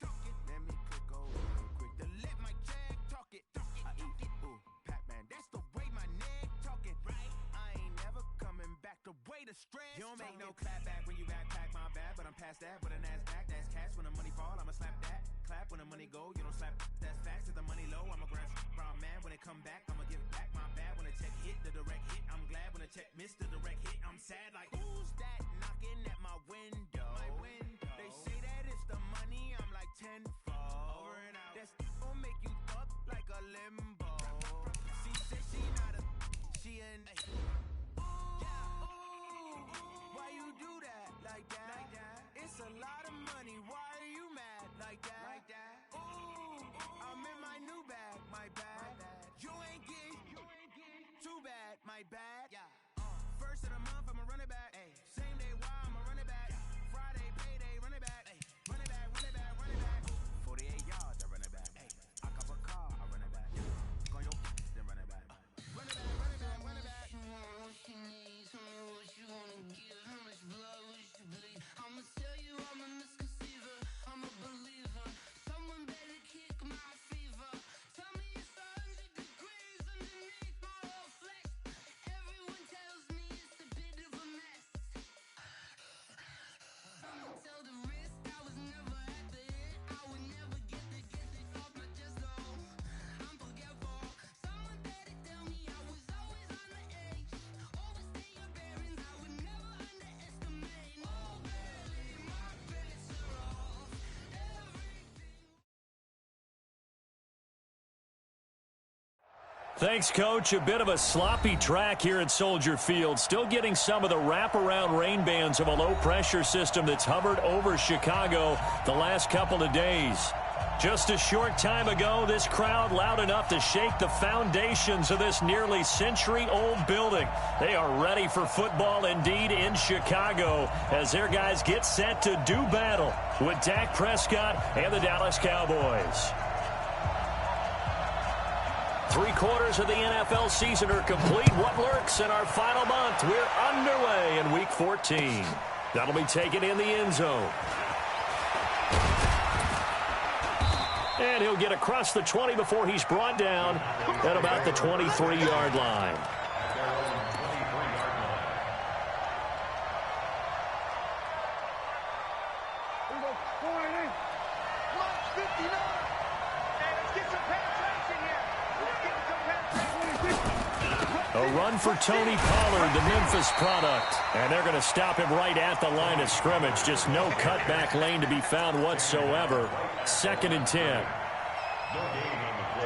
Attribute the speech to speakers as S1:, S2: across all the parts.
S1: ballin'. Let me click over real quick to let my jag talk it. I eat, ooh, Pacman, that's the way my neck talking. Right? I ain't never coming back the way the stress. You don't make no clap back when you backpack my bad, but I'm past that. But a NASDAQ, that's cash. When the money fall, I'ma slap that. Clap when the money go, you don't slap. That's facts. If the money low, I'ma grab brown man. When it come back, I'ma give back my bad. When the check hit, the direct hit. I'm glad when the check missed the direct hit. I'm sad like, who's that knocking at my window? My window. They say that it's the money, I'm like tenfold. Over and out. That's gon' make you up like a limbo. She said she not a, she an. Ooh, yeah, ooh, why you do that like that? Like that? It's a lot of money. Why are you mad like that? Like that? Ooh, I'm in my new bag. My bad. You ain't getting too bad. My bad. Yeah. First of the month, I'ma run it back. Ay. Same day, why I'ma run it back. Friday, payday, run it back. Ay. Run it back, run it back, run it back. 48 yards, I run it back. Ay. I cop a car, I run it back. Go on your then run it back. Run it back, run it back, run it back.
S2: What you want, what you need, tell me what you wanna give. How much blood would you bleed? I'ma tell you I'm a misconceiver, I'm a believer. Someone better kick my fever. Tell me it's 100 degrees underneath my whole flesh. Everyone tells me it's a bit of a mess. I'ma tell the risk, I was never at the hit. I would never get this off my chest though. I'm forgetful. Someone better tell me I was always on the edge. Overstay your bearings, I would never underestimate. Oh baby, my bets are off. Everything.
S3: Thanks, Coach. A bit of a sloppy track here at Soldier Field. Still getting some of the wraparound rain bands of a low-pressure system that's hovered over Chicago the last couple of days. Just a short time ago, this crowd loud enough to shake the foundations of this nearly century-old building. They are ready for football indeed in Chicago as their guys get set to do battle with Dak Prescott and the Dallas Cowboys. 3/4 of the NFL season are complete. What lurks in our final month? We're underway in Week 14. That'll be taken in the end zone. And he'll get across the 20 before he's brought down at about the 23-yard line. A run for Tony Pollard, the Memphis product. And they're going to stop him right at the line of scrimmage. Just no cutback lane to be found whatsoever. 2nd and 10.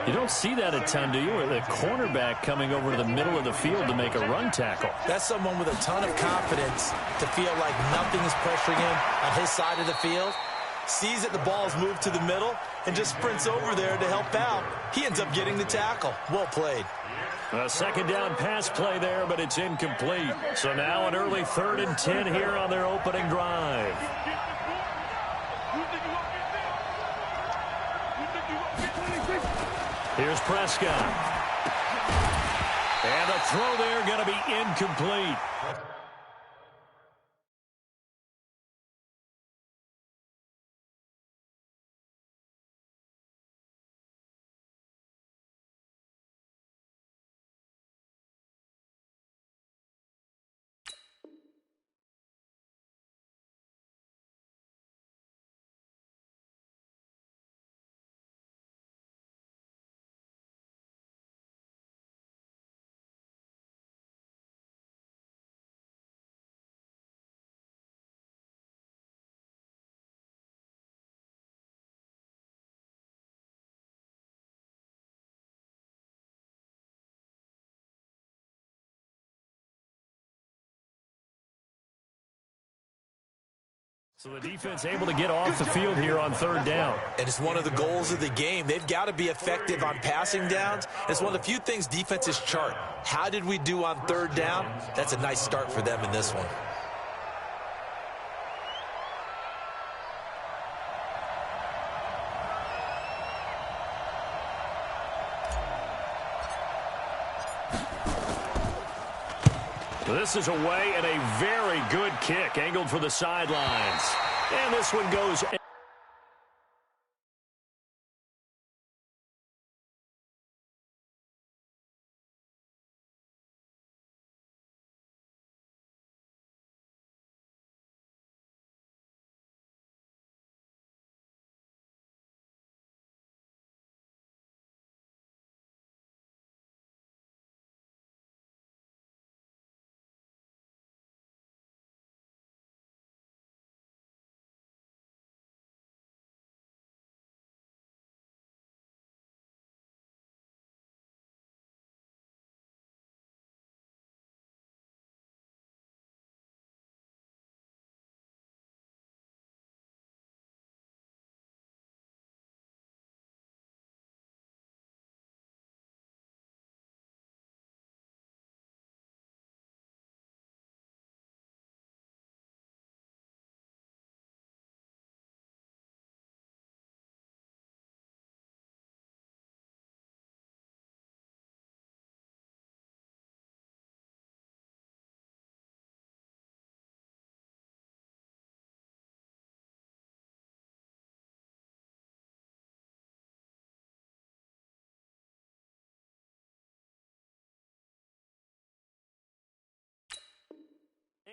S3: You don't see that a ton, do you? Or the cornerback coming over to the middle of the field to make a run tackle.
S4: That's someone with a ton of confidence to feel like nothing is pressuring him on his side of the field. Sees that the ball's moved to the middle and just sprints over there to help out. He ends up getting the tackle. Well played.
S3: A 2nd down pass play there, but it's incomplete. So now an early 3rd and 10 here on their opening drive. Here's Prescott. And the throw there going to be incomplete. So the defense able to get off the field here on 3rd down.
S4: And it's one of the goals of the game. They've got to be effective on passing downs. It's one of the few things defenses chart. How did we do on 3rd down? That's a nice start for them in this one.
S3: This is away and a very good kick angled for the sidelines. And this one goes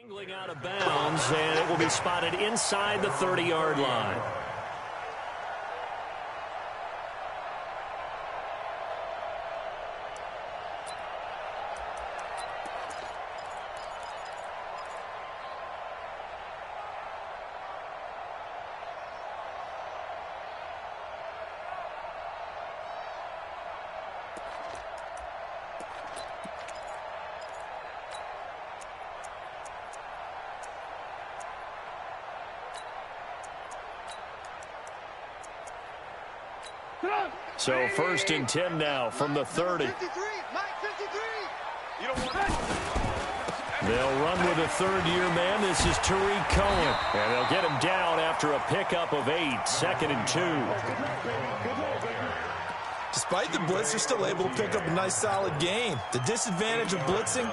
S3: Angling out of bounds, and it will be spotted inside the 30-yard line. So 1st and 10 now from the 30. They'll run with a third-year man. This is Tariq Cohen. And they'll get him down after a pickup of 8. 2nd and 2.
S4: Despite the blitz, they're still able to pick up a nice solid gain. The disadvantage of blitzing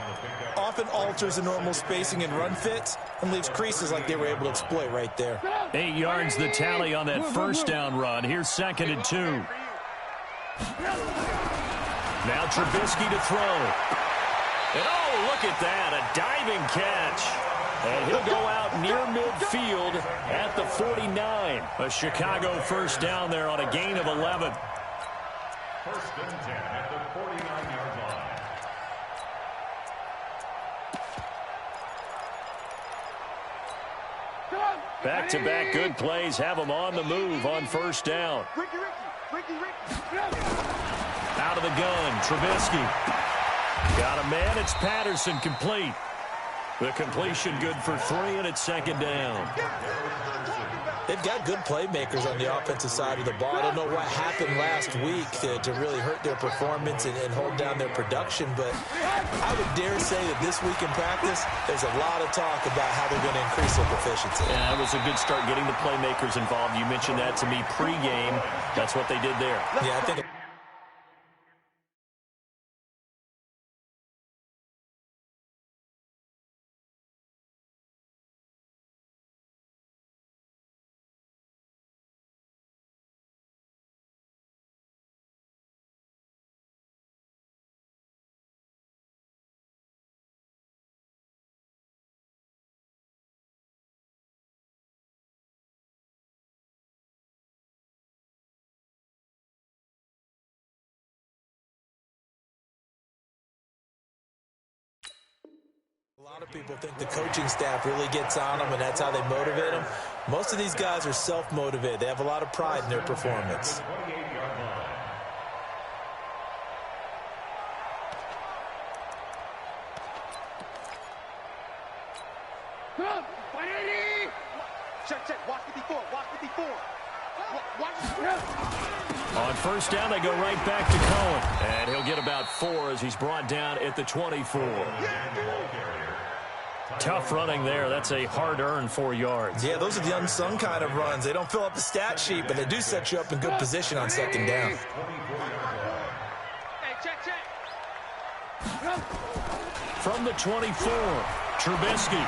S4: often alters the normal spacing and run fits and leaves creases like they were able to exploit right there.
S3: 8 yards the tally on that 1st down run. Here's 2nd and 2. Now Trubisky to throw. And oh, look at that, a diving catch. And he'll go out near midfield at the 49. A Chicago 1st down there on a gain of 11.
S5: 1st and 10 at the 49-yard line.
S3: Back-to-back good plays have them on the move on 1st down. Out of the gun, Trubisky. Got a man, it's Patterson, complete. The completion good for 3, and it's 2nd down.
S4: They've got good playmakers on the offensive side of the ball. I don't know what happened last week to really hurt their performance and hold down their production, but I would dare say that this week in practice, there's a lot of talk about how they're going to increase their proficiency.
S3: Yeah, that was a good start getting the playmakers involved. You mentioned that to me pregame. That's what they did there.
S4: Yeah, I think... A lot of people think the coaching staff really gets on them, and that's how they motivate them. Most of these guys are self-motivated. They have a lot of pride in their performance.
S3: On 1st down, they go right back to Cohen. And he'll get about 4 as he's brought down at the 24. Tough running there. That's a hard-earned 4 yards.
S4: Yeah, those are the unsung kind of runs. They don't fill up the stat sheet, but they do set you up in good position on 2nd down.
S3: From the 24, Trubisky.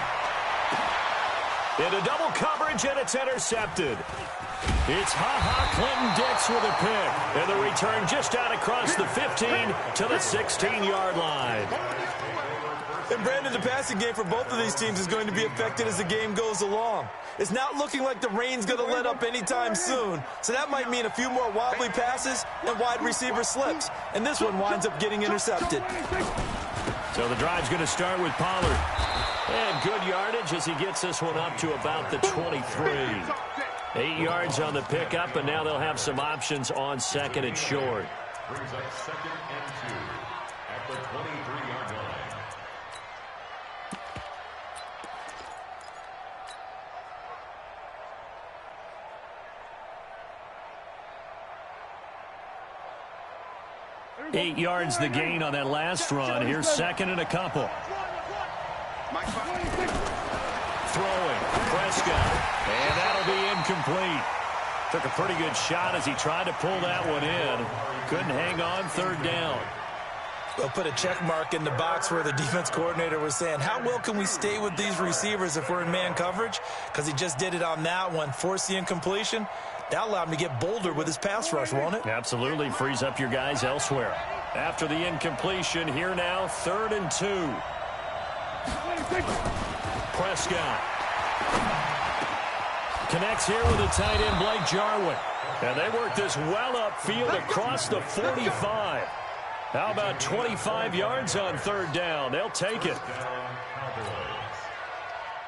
S3: Into double coverage, and it's intercepted. It's Clinton Dix with a pick. And the return just out across the 15 to the 16-yard line.
S4: And Brandon, the passing game for both of these teams is going to be affected as the game goes along. It's not looking like the rain's going to let up anytime soon. So that might mean a few more wobbly passes and wide receiver slips. And this one winds up getting intercepted.
S3: So the drive's going to start with Pollard. And good yardage as he gets this one up to about the 23. 8 yards on the pickup, and now they'll have some options on 2nd and short.
S5: Brings up 2nd and 2 at the 23-yard line.
S3: Eight yards the gain on that last run. Here's 2nd and a couple. Throwing, Prescott, and that'll be incomplete. Took a pretty good shot as he tried to pull that one in. Couldn't hang on 3rd down.
S4: They'll put a check mark in the box where the defense coordinator was saying, how well can we stay with these receivers if we're in man coverage? Because he just did it on that one, forced the incompletion. That allowed him to get bolder with his pass rush, won't it?
S3: Absolutely, frees up your guys elsewhere. After the incompletion, here now, 3rd and 2. Prescott. Connects here with the tight end, Blake Jarwin. And they work this well upfield across the 45. How about 25 yards on third down? They'll take it.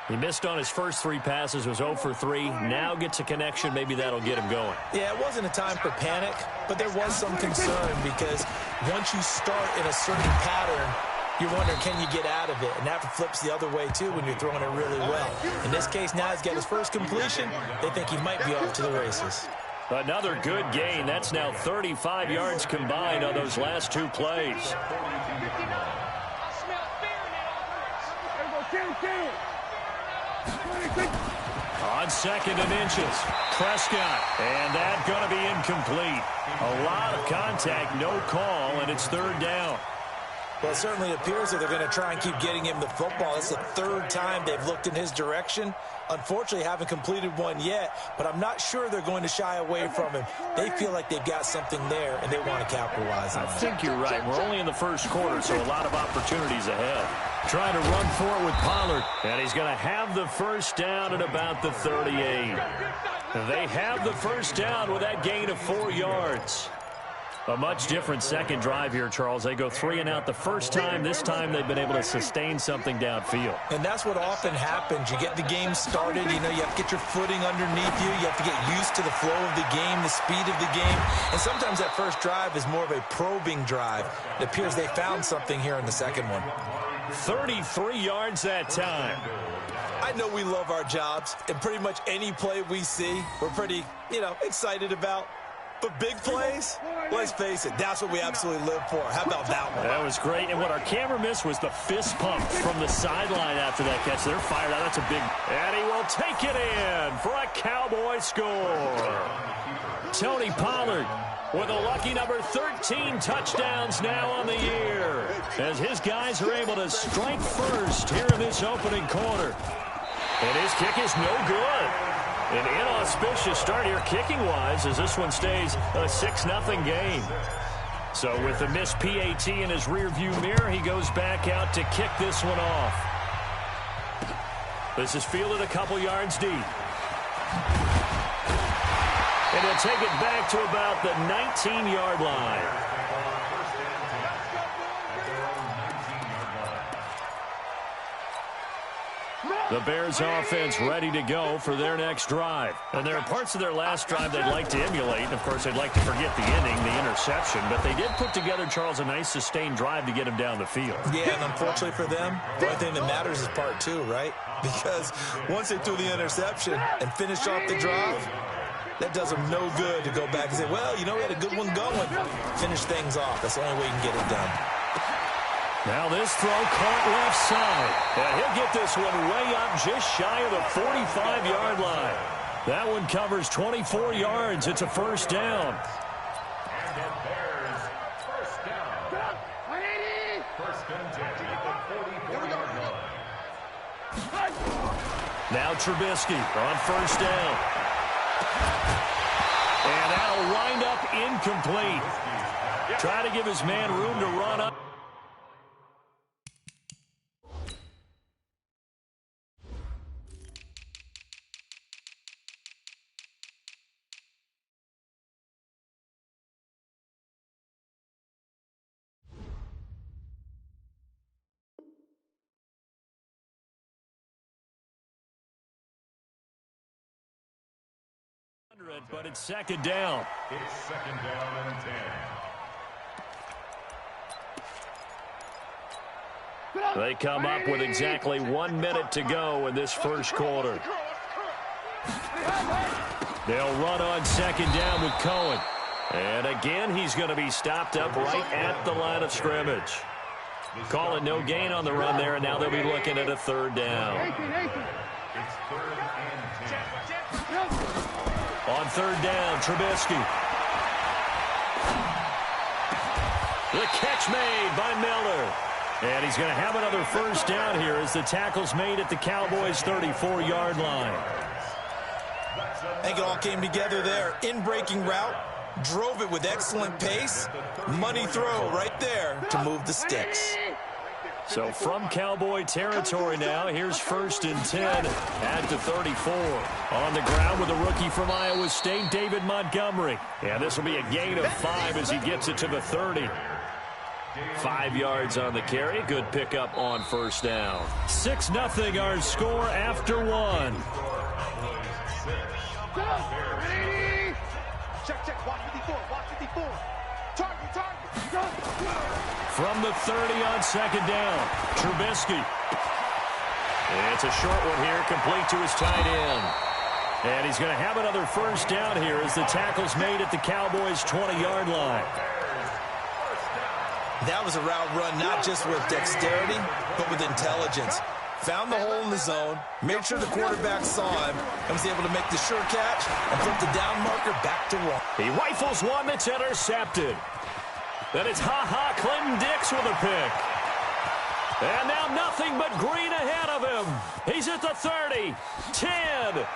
S3: He missed on his first 3 passes, was 0 for 3. Now gets a connection. Maybe that'll get him going.
S4: Yeah, it wasn't a time for panic, but there was some concern because once you start in a certain pattern, you're wondering, can you get out of it? And that flips the other way, too, when you're throwing it really well. In this case, now he's got his first completion. They think he might be off to the races.
S3: Another good gain. That's now 35 yards combined on those last 2 plays. On second and inches, Prescott, and that's going to be incomplete. A lot of contact, no call, and it's third down.
S4: Well, it certainly appears that they're going to try and keep getting him the football. It's the 3rd time they've looked in his direction. Unfortunately, haven't completed one yet, but I'm not sure they're going to shy away from him. They feel like they've got something there, and they want to capitalize on it.
S3: I think you're right. We're only in the first quarter, so a lot of opportunities ahead. Trying to run for it with Pollard, and he's going to have the first down at about the 38. They have the first down with that gain of 4 yards. A much different second drive here, Charles. They go 3 and out the first time. This time they've been able to sustain something downfield.
S4: And that's what often happens. You get the game started. You know, you have to get your footing underneath you. You have to get used to the flow of the game, the speed of the game. And sometimes that first drive is more of a probing drive. It appears they found something here in the second one.
S3: 33 yards that time.
S4: I know we love our jobs, and pretty much any play we see, we're pretty, excited about. But big plays, let's face it, that's what we absolutely live for. How about that one?
S3: That was great. And what our camera missed was the fist pump from the sideline after that catch. They're fired out. That's a big... And he will take it in for a Cowboy score. Tony Pollard with a lucky number 13 touchdowns now on the year, as his guys are able to strike first here in this opening quarter. And his kick is no good. An inauspicious start here kicking-wise as this one stays a 6-0 game. So with the missed PAT in his rearview mirror, he goes back out to kick this one off. This is fielded a couple yards deep. And he'll take it back to about the 19-yard line. The Bears offense ready to go for their next drive. And there are parts of their last drive they'd like to emulate. Of course, they'd like to forget the ending, the interception. But they did put together, Charles, a nice sustained drive to get him down the field.
S4: Yeah, and unfortunately for them, the only thing that matters is part 2, right? Because once they threw the interception and finished off the drive, that does them no good to go back and say, well, we had a good one going. Finish things off. That's the only way you can get it done.
S3: Now this throw caught left side. And he'll get this one way up just shy of the 45-yard line. That one covers 24 yards. It's a first down.
S5: And the Bears first down. First and 10 at the 44-yard line.
S3: Now Trubisky on first down. And that'll wind up incomplete. Try to give his man room to run up. But it's second down.
S5: It's second down and 10.
S3: They come up with exactly 1 minute to go in this first quarter. They'll run on second down with Cohen. And again, he's going to be stopped up right at the line of scrimmage. Calling no gain on the run there, and now they'll be looking at a third down.
S5: It's third and 10.
S3: On third down, Trubisky. The catch made by Miller. And he's going to have another first down here as the tackle's made at the Cowboys' 34-yard line.
S4: I think it all came together there. In-breaking route, drove it with excellent pace. Money throw right there to move the sticks.
S3: So from Cowboy territory now, here's 1st and 10 at the 34. On the ground with a rookie from Iowa State, David Montgomery. And this will be a gain of 5 as he gets it to the 30. 5 yards on the carry. Good pickup on 1st down. 6-0 our score after 1.
S6: Check. Watch 54. Target.
S3: From the 30 on 2nd down, Trubisky. It's a short one here, complete to his tight end. And he's going to have another 1st down here as the tackle's made at the Cowboys' 20-yard line.
S4: That was a route run not just with dexterity, but with intelligence. Found the hole in the zone, made sure the quarterback saw him, and was able to make the sure catch and flip the down marker back to 1.
S3: He rifles one that's intercepted. Then it's Clinton Dix with a pick. And now nothing but green ahead of him. He's at the 30, 10.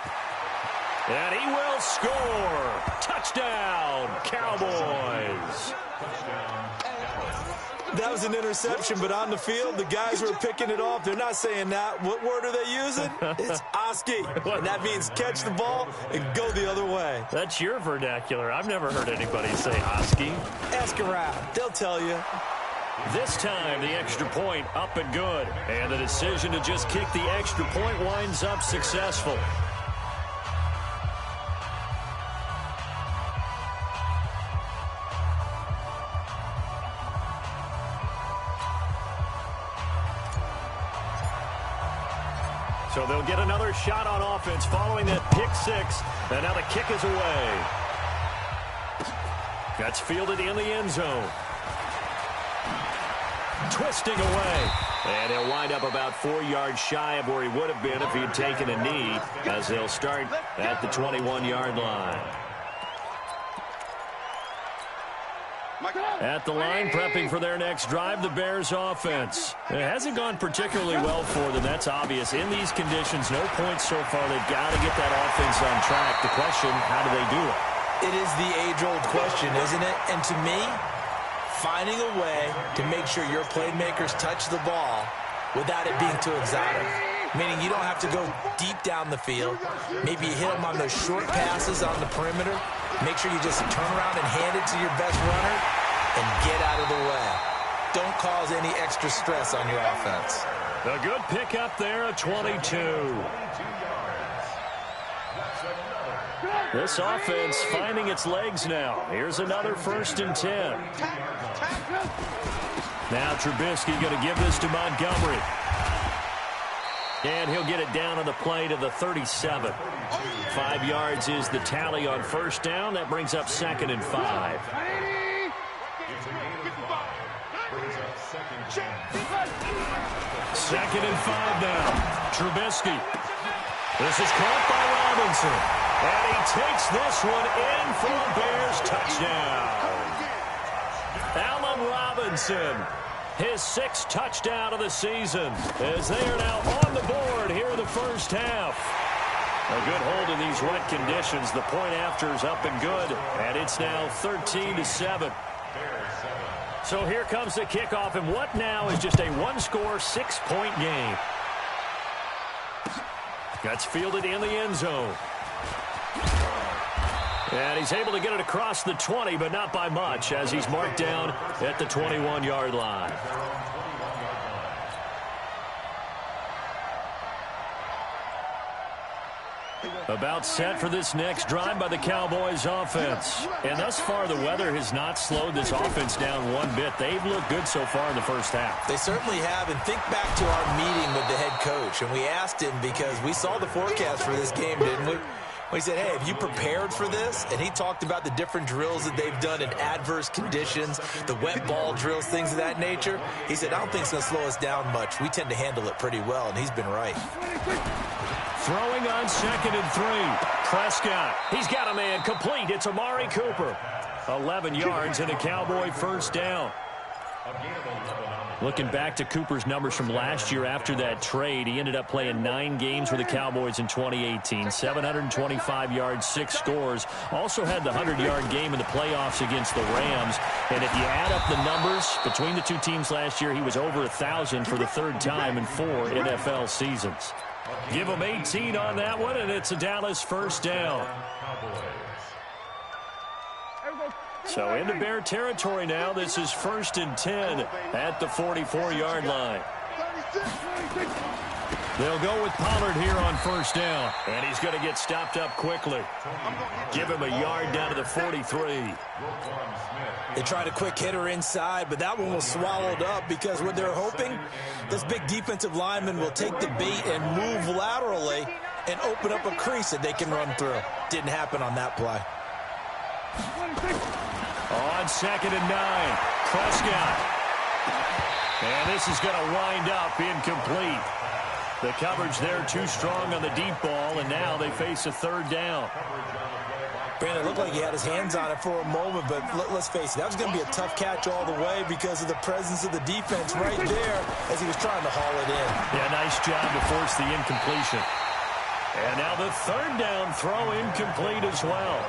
S3: And he will score. Touchdown, Cowboys.
S4: That was an interception, but on the field, the guys who are picking it off, they're not saying that. What word are they using? It's Oski. And that means catch the ball and go the other way.
S3: That's your vernacular. I've never heard anybody say Oski.
S4: Ask around. They'll tell you.
S3: This time, the extra point up and good. And the decision to just kick the extra point winds up successful. So they'll get another shot on offense following that pick 6. And now the kick is away. That's fielded in the end zone. Twisting away. And he'll wind up about 4 yards shy of where he would have been if he'd taken a knee, as they'll start at the 21-yard line. At the line, prepping for their next drive, the Bears offense. It hasn't gone particularly well for them. That's obvious. In these conditions, no points so far. They've got to get that offense on track. The question, how do they do it?
S4: It is the age-old question, isn't it? And to me, finding a way to make sure your playmakers touch the ball without it being too exotic. Meaning you don't have to go deep down the field. Maybe you hit them on those short passes on the perimeter. Make sure you just turn around and hand it to your best runner and get out of the way. Don't cause any extra stress on your offense.
S3: A good pickup there at 22. This offense finding its legs now. Here's another 1st and 10. Now Trubisky going to give this to Montgomery. And he'll get it down on the play to the 37. 5 yards is the tally on 1st down. That brings up 2nd and 5. 2nd and 5 now. Trubisky. This is caught by Robinson. And he takes this one in for a Bears touchdown. Allen Robinson. His 6th touchdown of the season as they are now on the board here in the 1st half. A good hold in these wet conditions. The point after is up and good, and it's now 13-7. So here comes the kickoff, and what now is just a one-score, 6-point game. That's fielded in the end zone. And he's able to get it across the 20, but not by much, as he's marked down at the 21-yard line. About set for this next drive by the Cowboys offense. And thus far, the weather has not slowed this offense down one bit. They've looked good so far in the 1st half.
S4: They certainly have. And think back to our meeting with the head coach. And we asked him, because we saw the forecast for this game, didn't we? We said, hey, have you prepared for this? And he talked about the different drills that they've done in adverse conditions, the wet ball drills, things of that nature. He said, I don't think it's going to slow us down much. We tend to handle it pretty well, and he's been right.
S3: Throwing on 2nd and 3. Prescott. He's got a man complete. It's Amari Cooper. 11 yards and a Cowboy 1st down. Looking back to Cooper's numbers from last year after that trade, he ended up playing 9 games with the Cowboys in 2018. 725 yards, 6 scores. Also had the 100-yard game in the playoffs against the Rams. And if you add up the numbers between the two teams last year, he was over 1,000 for the 3rd time in 4 NFL seasons. Give him 18 on that one, and it's a Dallas first down. So into Bear territory now. This is 1st and 10 at the 44-yard line. They'll go with Pollard here on 1st down. And he's going to get stopped up quickly. Give him a yard down to the 43.
S4: They tried a quick hitter inside, but that one was swallowed up because what they're hoping, this big defensive lineman will take the bait and move laterally and open up a crease that they can run through. Didn't happen on that play.
S3: On 2nd and 9, Prescott. And this is going to wind up incomplete. The coverage there too strong on the deep ball, and now they face a 3rd down.
S4: Brandon, it looked like he had his hands on it for a moment, but let's face it, that was going to be a tough catch all the way because of the presence of the defense right there as he was trying to haul it in.
S3: Yeah, nice job to force the incompletion. And now the 3rd down throw incomplete as well.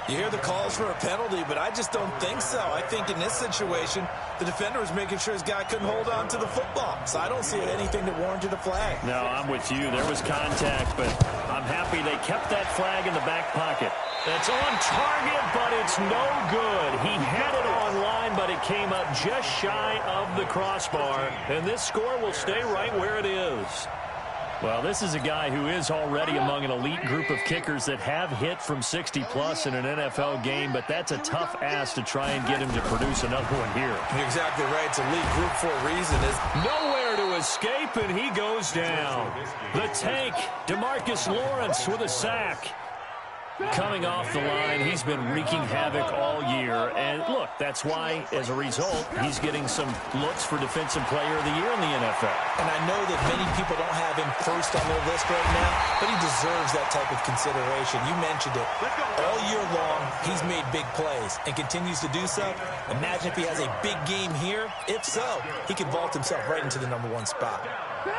S4: You hear the calls for a penalty, but I just don't think so. I think in this situation, the defender was making sure his guy couldn't hold on to the football. So I don't see anything that warranted a flag.
S3: No, I'm with you. There was contact, but I'm happy they kept that flag in the back pocket. It's on target, but it's no good. He had it on line, but it came up just shy of the crossbar. And this score will stay right where it is. Well, this is a guy who is already among an elite group of kickers that have hit from 60-plus in an NFL game, but that's a tough ask to try and get him to produce another one here.
S4: You're exactly right. It's elite group for a reason.
S3: Nowhere to escape, and he goes down. The tank, DeMarcus Lawrence with a sack. Coming off the line, he's been wreaking havoc all year. And look, that's why, as a result, he's getting some looks for Defensive Player of the Year in the NFL.
S4: And I know that many people don't have him first on their list right now, but he deserves that type of consideration. You mentioned it. All year long, he's made big plays and continues to do so. Imagine if he has a big game here. If so, he could vault himself right into the #1 spot.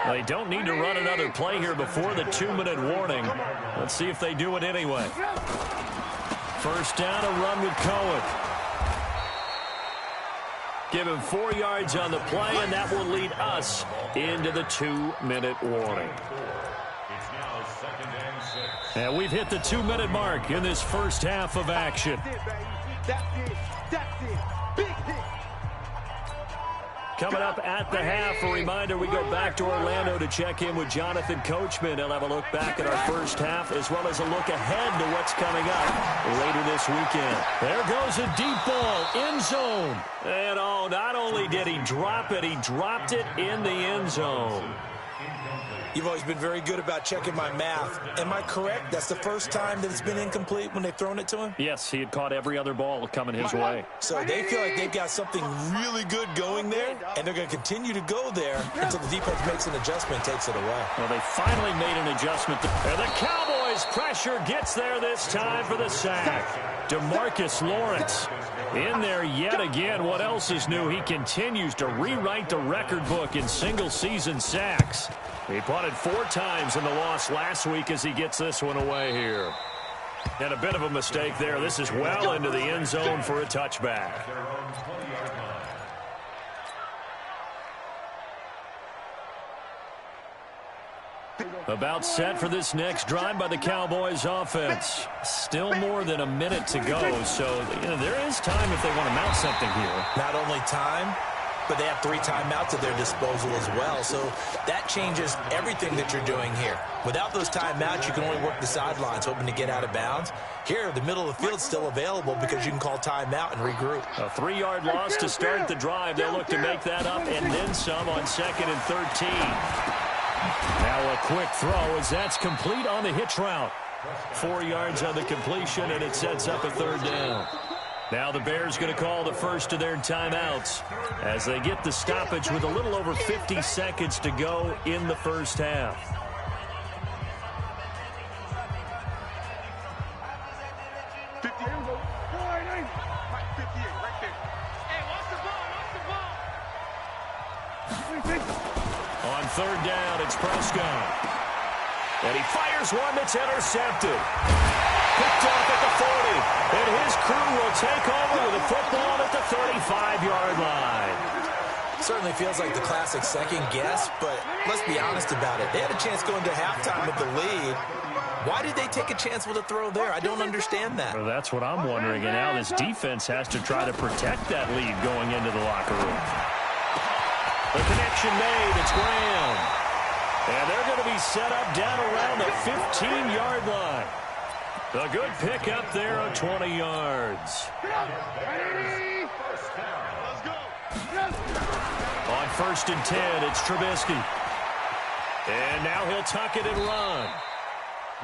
S3: They don't need to run another play here before the 2-minute warning. Let's see if they do it anyway. First down, a run with Cohen. Give him 4 yards on the play, and that will lead us into the 2-minute warning.
S5: It's now 2nd and 6.
S3: And we've hit the 2-minute mark in this first half of action.
S6: That's it. Big hit.
S3: Coming up at the half, a reminder, we go back to Orlando to check in with Jonathan Coachman. He'll have a look back at our first half as well as a look ahead to what's coming up later this weekend. There goes a deep ball, end zone. And oh, not only did he drop it, he dropped it in the end zone.
S4: You've always been very good about checking my math. Am I correct? That's the first time that it's been incomplete when they've thrown it to him?
S3: Yes, he had caught every other ball coming his way.
S4: So they feel like they've got something really good going there, and they're going to continue to go there until the defense makes an adjustment and takes it away.
S3: Well, they finally made an adjustment. And the Cowboys' pressure gets there this time for the sack. DeMarcus Lawrence in there yet again. What else is new? He continues to rewrite the record book in single-season sacks. He punted 4 times in the loss last week as he gets this one away here. And a bit of a mistake there. This is well into the end zone for a touchback. About set for this next drive by the Cowboys offense. Still more than a minute to go, so there is time if they want to mount something here.
S4: Not only time, but they have 3 timeouts at their disposal as well. So that changes everything that you're doing here. Without those timeouts, you can only work the sidelines, hoping to get out of bounds. Here, the middle of the field's still available because you can call timeout and regroup.
S3: A 3-yard loss to start the drive. They'll look to make that up and then some on 2nd and 13. Now a quick throw as that's complete on the hitch route. 4 yards on the completion, and it sets up a 3rd down. Now the Bears going to call the first of their timeouts as they get the stoppage with a little over 50 seconds to go in the first half. On third down, it's Prescott. And he fires one that's intercepted. Picked off at the 40. And his crew will take over with a football at the 35-yard line.
S4: Certainly feels like the classic second guess, but let's be honest about it. They had a chance going to halftime with the lead. Why did they take a chance with a throw there? I don't understand that.
S3: Well, that's what I'm wondering. And now this defense has to try to protect that lead going into the locker room. The connection made. It's Graham. And they're going to be set up down around the 15-yard line. A good pick up there of 20 yards. On first and 10, it's Trubisky. And now he'll tuck it and run.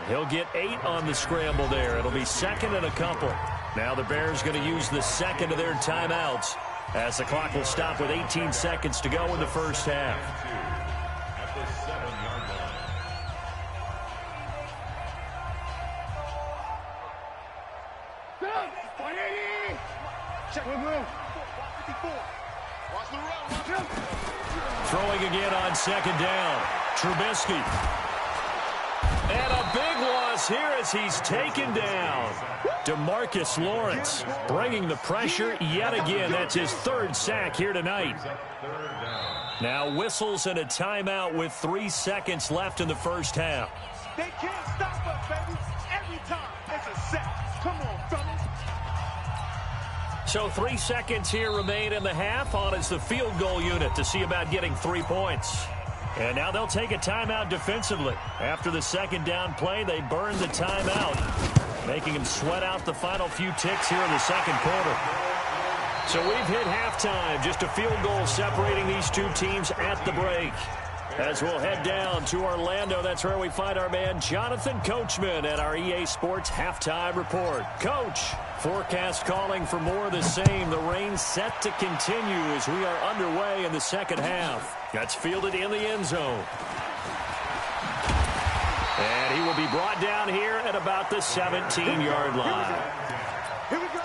S3: He'll get 8 on the scramble there. It'll be second and a couple. Now the Bears going to use the second of their timeouts as the clock will stop with 18 seconds to go in the first half.
S5: At the 7-yard line.
S6: Check the move. 54. Watch the run.
S3: Throwing again on second down. Trubisky. And a big loss here as he's taken down. DeMarcus Lawrence bringing the pressure yet again. That's his third sack here tonight. Now whistles and a timeout with 3 seconds left in the first half.
S6: They can't stop us, baby. Every time it's a sack. Come on, fellas.
S3: So 3 seconds here remain in the half. On is the field goal unit to see about getting 3 points. And now they'll take a timeout defensively. After the second down play, they burn the timeout, making them sweat out the final few ticks here in the second quarter. So we've hit halftime. Just a field goal separating these two teams at the break. As we'll head down to Orlando, that's where we find our man Jonathan Coachman at our EA Sports Halftime Report. Coach, forecast calling for more of the same. The rain set to continue as we are underway in the second half. That's fielded in the end zone. And he will be brought down here at about the 17-yard line.
S6: Here we go.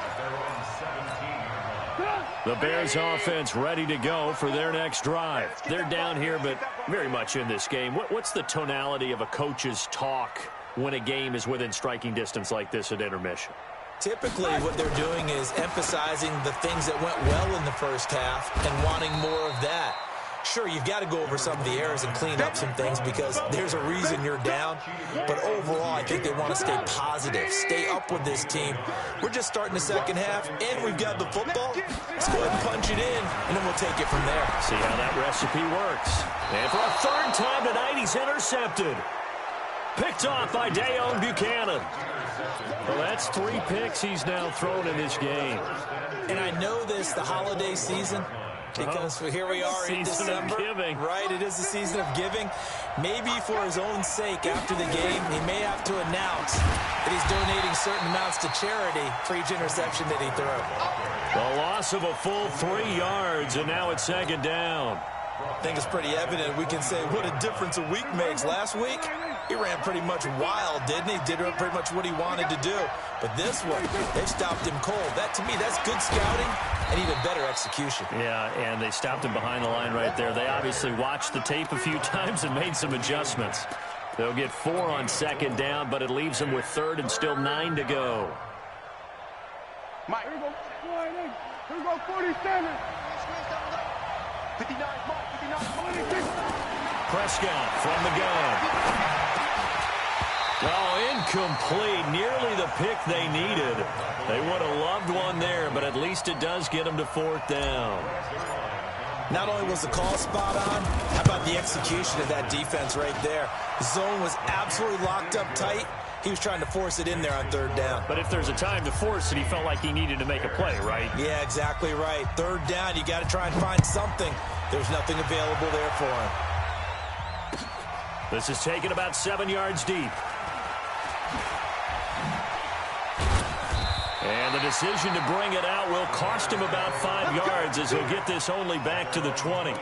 S3: The Bears offense ready to go for their next drive. They're down here, but very much in this game. What's the tonality of a coach's talk when a game is within striking distance like this at intermission?
S4: Typically, what they're doing is emphasizing the things that went well in the first half and wanting more of that. Sure, you've got to go over some of the errors and clean up some things because there's a reason you're down. But overall, I think they want to stay positive, stay up with this team. We're just starting the second half, and we've got the football. Let's go ahead and punch it in, and then we'll take it from there.
S3: See how that recipe works. And for a third time tonight, he's intercepted. Picked off by Deone Buchanan. Well, that's 3 picks he's now thrown in this game.
S4: And I know this, the holiday season, because here we are in December.
S3: Season of giving.
S4: Right, it is the season of giving. Maybe for his own sake after the game, he may have to announce that he's donating certain amounts to charity for each interception that he threw.
S3: The loss of a full 3 yards, and now it's second down.
S4: I think it's pretty evident. We can say what a difference a week makes. Last week, he ran pretty much wild, didn't he? Did pretty much what he wanted to do. But this one, they stopped him cold. That, to me, that's good scouting and even better execution.
S3: Yeah, and they stopped him behind the line right there. They obviously watched the tape a few times and made some adjustments. They'll get 4 on second down, but it leaves them with third and still 9 to go.
S6: Mike. Here we go. Here we go, 47. 59, Mike, 59, 46.
S3: Prescott from the gun. Oh, incomplete. Nearly the pick they needed. They would have loved one there, but at least it does get them to 4th down.
S4: Not only was the call spot on, how about the execution of that defense right there? The zone was absolutely locked up tight. He was trying to force it in there on 3rd down.
S3: But if there's a time to force it, he felt like he needed to make a play, right?
S4: Yeah, exactly right. 3rd down, you got to try and find something. There's nothing available there for him.
S3: This is taken about 7 yards deep. And the decision to bring it out will cost him about 5 yards as he'll get this only back to the 20.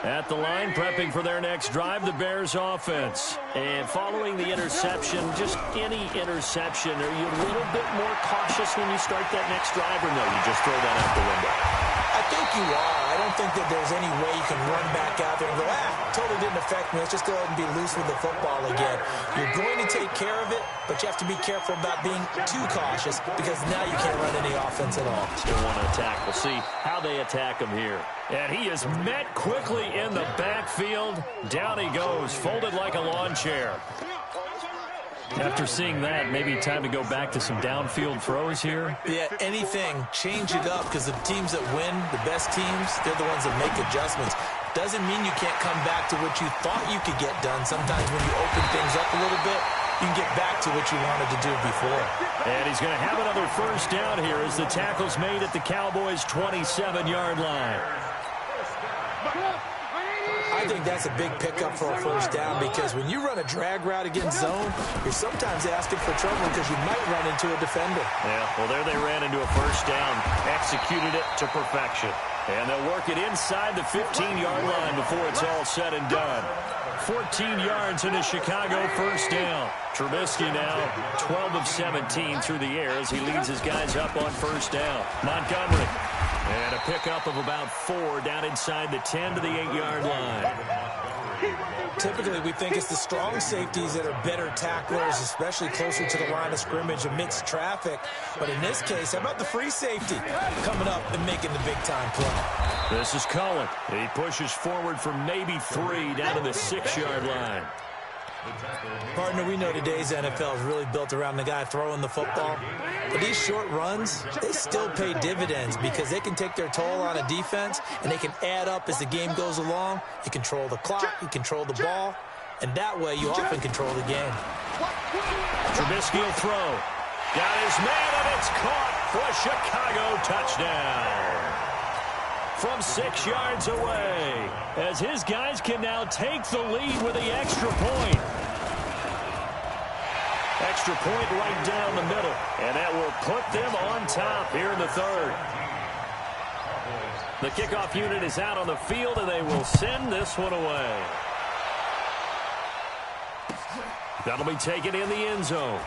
S3: At the line, prepping for their next drive, the Bears offense. And following the interception, just any interception, are you a little bit more cautious when you start that next drive, or no, you just throw that out the window?
S4: I think you are. I don't think that there's any way you can run back out there and go, totally didn't affect me. Let's just go ahead and be loose with the football again. You're going to take care of it, but you have to be careful about being too cautious because now you can't run any offense at all.
S3: Still want to attack. We'll see how they attack him here. And he is met quickly in the backfield. Down he goes, folded like a lawn chair. After seeing that, maybe time to go back to some downfield throws here.
S4: Yeah, anything. Change it up because the teams that win, the best teams, they're the ones that make adjustments. Doesn't mean you can't come back to what you thought you could get done. Sometimes when you open things up a little bit, you can get back to what you wanted to do before.
S3: And he's going to have another first down here as the tackle's made at the Cowboys' 27-yard line.
S4: I think that's a big pickup for a first down because when you run a drag route against zone, you're sometimes asking for trouble because you might run into a defender.
S3: Yeah, well, there they ran into a first down, executed it to perfection. And they'll work it inside the 15-yard line before it's all said and done. 14 yards into Chicago, first down. Trubisky now 12 of 17 through the air as he leads his guys up on first down. Montgomery. And a pickup of about 4 down inside the 10 to the 8-yard line.
S4: Typically, we think it's the strong safeties that are better tacklers, especially closer to the line of scrimmage amidst traffic. But in this case, how about the free safety coming up and making the big-time play?
S3: This is Cohen. He pushes forward for maybe 3 down to the 6-yard line.
S4: Partner, we know today's NFL is really built around the guy throwing the football. But these short runs, they still pay dividends because they can take their toll on a defense and they can add up as the game goes along. You control the clock, you control the ball, and that way you often control the game.
S3: Trubisky will throw. Got his man, and it's caught for a Chicago touchdown. From 6 yards away, as his guys can now take the lead with the extra point. Extra point right down the middle, and that will put them on top here in the third. The kickoff unit is out on the field, and they will send this one away. That'll be taken in the end zone.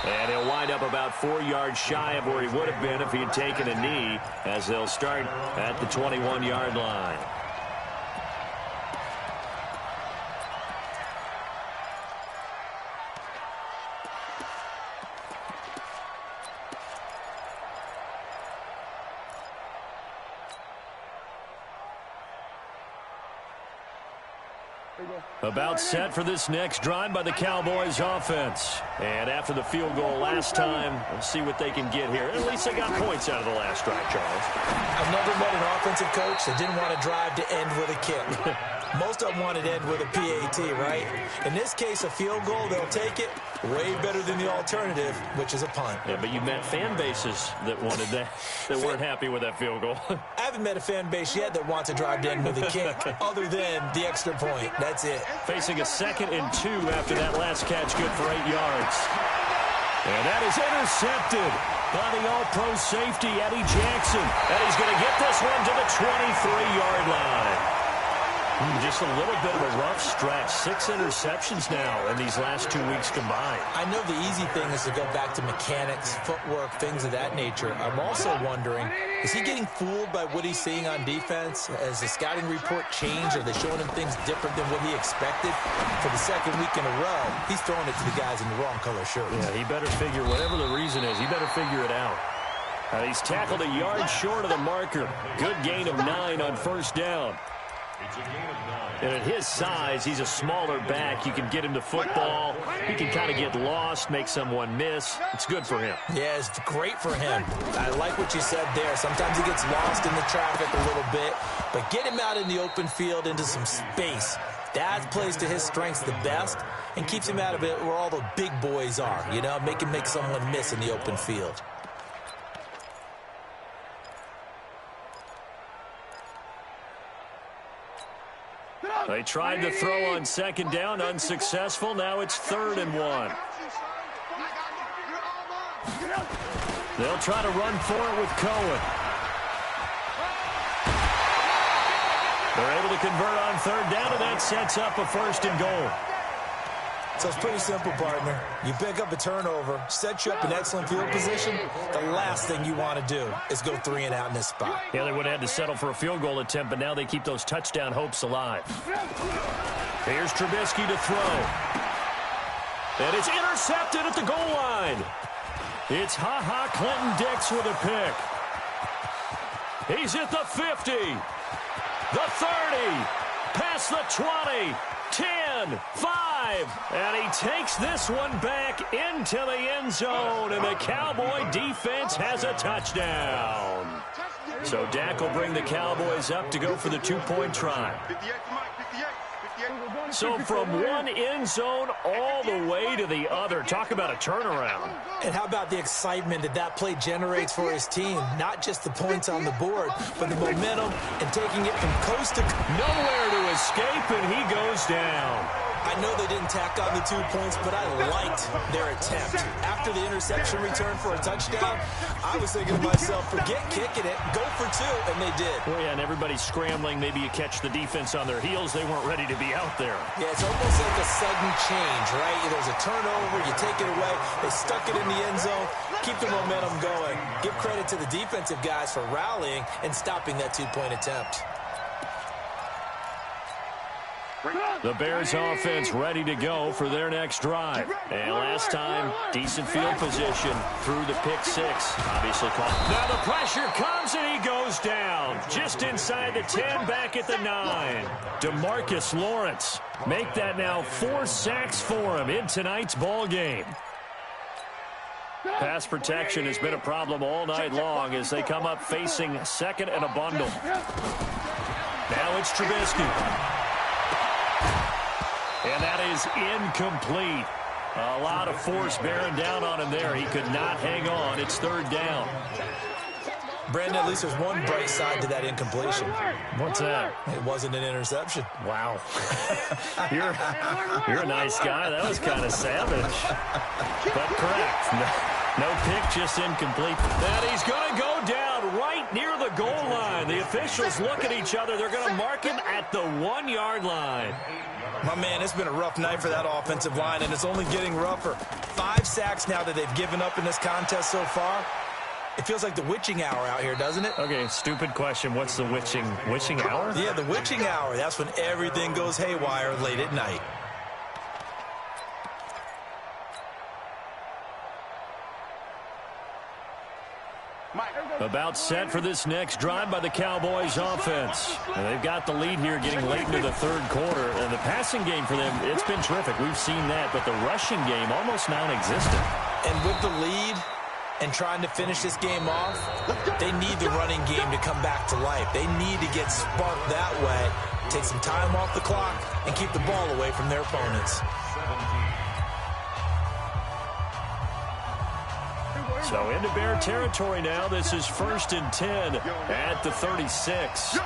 S3: And he'll wind up about 4 yards shy of where he would have been if he had taken a knee, as they'll start at the 21-yard line. About set for this next drive by the Cowboys offense. And after the field goal last time, we'll see what they can get here. At least they got points out of the last drive, Charles.
S4: I've never met an offensive coach that didn't want to drive to end with a kick. Most of them wanted to end with a PAT, right? In this case, a field goal, they'll take it. Way better than the alternative, which is a punt.
S3: Yeah, but you met fan bases that wanted that, that weren't happy with that field goal.
S4: I haven't met a fan base yet that wants to drive to end with a kick other than the extra point. That's it.
S3: Facing a 2nd and 2 after that last catch, good for 8 yards. And that is intercepted by the all-pro safety, Eddie Jackson. And he's going to get this one to the 23-yard line. Just a little bit of a rough stretch. 6 interceptions now in these last 2 weeks combined.
S4: I know the easy thing is to go back to mechanics, footwork, things of that nature. I'm also wondering, is he getting fooled by what he's seeing on defense? Has the scouting report changed? Are they showing him things different than what he expected? For the 2nd week in a row, he's throwing it to the guys in the wrong color shirts.
S3: Yeah, he better figure, whatever the reason is, he better figure it out. He's tackled a yard short of the marker. Good gain of 9 on first down. And at his size, he's a smaller back. You can get him to football. He can kind of get lost, make someone miss. It's good for him.
S4: Yeah, it's great for him. I like what you said there. Sometimes he gets lost in the traffic a little bit, but get him out in the open field into some space. That plays to his strengths the best and keeps him out of it where all the big boys are, you know, make someone miss in the open field.
S3: They tried to throw on 2nd down, unsuccessful. Now it's 3rd and 1. They'll try to run for it with Cohen. They're able to convert on third down, and that sets up a 1st and goal.
S4: So it's pretty simple, partner. You pick up a turnover, set you up in excellent field position. The last thing you want to do is go 3 and out in this spot.
S3: Yeah, they would have had to settle for a field goal attempt, but now they keep those touchdown hopes alive. Here's Trubisky to throw. And it's intercepted at the goal line. It's Ha-Ha Clinton-Dix with a pick. He's at the 50, the 30, past the 20, 10, 5, and he takes this one back into the end zone, and the Cowboy defense has a touchdown. So Dak will bring the Cowboys up to go for the 2-point try. So from one end zone all the way to the other. Talk about a turnaround.
S4: And how about the excitement that play generates for his team? Not just the points on the board, but the momentum and taking it from coast to coast.
S3: Nowhere to escape, and he goes down.
S4: I know they didn't tack on the 2 points, but I liked their attempt. After the interception return for a touchdown, I was thinking to myself, forget kicking it, go for 2, and they did.
S3: Well, yeah, and everybody's scrambling. Maybe you catch the defense on their heels. They weren't ready to be out there.
S4: Yeah, it's almost like a sudden change, right? There's a turnover, you take it away, they stuck it in the end zone, keep the momentum going. Give credit to the defensive guys for rallying and stopping that 2-point attempt.
S3: The Bears offense ready to go for their next drive. And last time, decent field position through the pick 6. Obviously caught. Now the pressure comes and he goes down. Just inside the 10, back at the 9. DeMarcus Lawrence. Make that now 4 sacks for him in tonight's ball game. Pass protection has been a problem all night long as they come up facing 2nd and a bundle. Now it's Trubisky. And that is incomplete. A lot of force bearing down on him there. He could not hang on. It's 3rd down.
S4: Brandon, at least there's one bright side to that incompletion.
S3: What's that?
S4: It wasn't an interception.
S3: Wow. You're a nice guy. That was kind of savage. But correct. No pick, just incomplete. And he's going to go down right near the goal line. The officials look at each other. They're going to mark him at the 1-yard line.
S4: My man, it's been a rough night for that offensive line, and it's only getting rougher. 5 sacks now that they've given up in this contest so far. It feels like the witching hour out here, doesn't it?
S3: Okay, stupid question. What's the witching hour?
S4: Yeah, the witching hour. That's when everything goes haywire late at night.
S3: About set for this next drive by the Cowboys offense. And they've got the lead here getting late into the 3rd quarter. And the passing game for them, it's been terrific. We've seen that. But the rushing game, almost non-existent.
S4: And with the lead and trying to finish this game off, they need the running game to come back to life. They need to get sparked that way, take some time off the clock, and keep the ball away from their opponents.
S3: So into Bear territory now. This is 1st and 10 at the 36.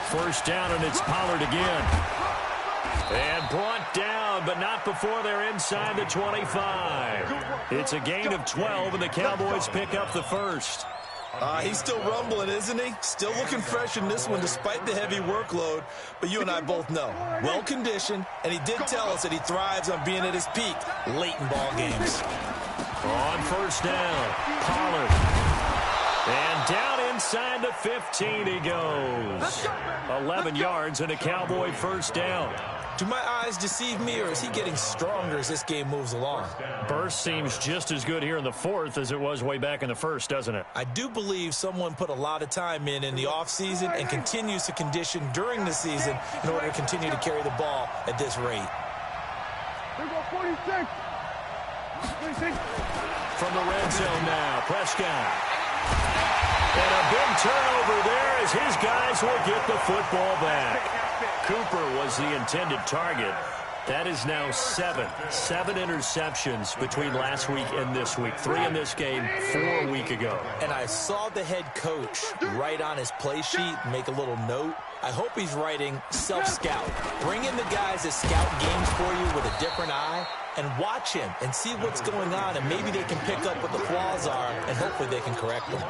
S3: 1st down, and it's Pollard again. And brought down, but not before they're inside the 25. It's a gain of 12, and the Cowboys pick up the 1st.
S4: He's still rumbling, isn't he? Still looking fresh in this one despite the heavy workload. But you and I both know, well-conditioned, and he did tell us that he thrives on being at his peak late in ball games.
S3: On 1st down, Pollard. And down inside the 15 he goes. 11 yards and a Cowboy 1st down.
S4: Do my eyes deceive me, or is he getting stronger as this game moves along?
S3: Burst seems just as good here in the 4th as it was way back in the 1st, doesn't it?
S4: I do believe someone put a lot of time in the offseason and continues to condition during the season in order to continue to carry the ball at this rate.
S6: Here go 46. 46.
S3: From the red zone now, Prescott. And a big turnover there as his guys will get the football back. Cooper was the intended target. That is now 7 interceptions between last week and this week. 3 in this game, 4 a week ago.
S4: And I saw the head coach write on his play sheet, make a little note. I hope he's writing self-scout. Bring in the guys that scout games for you with a different eye and watch him and see what's going on, and maybe they can pick up what the flaws are, and hopefully they can correct them.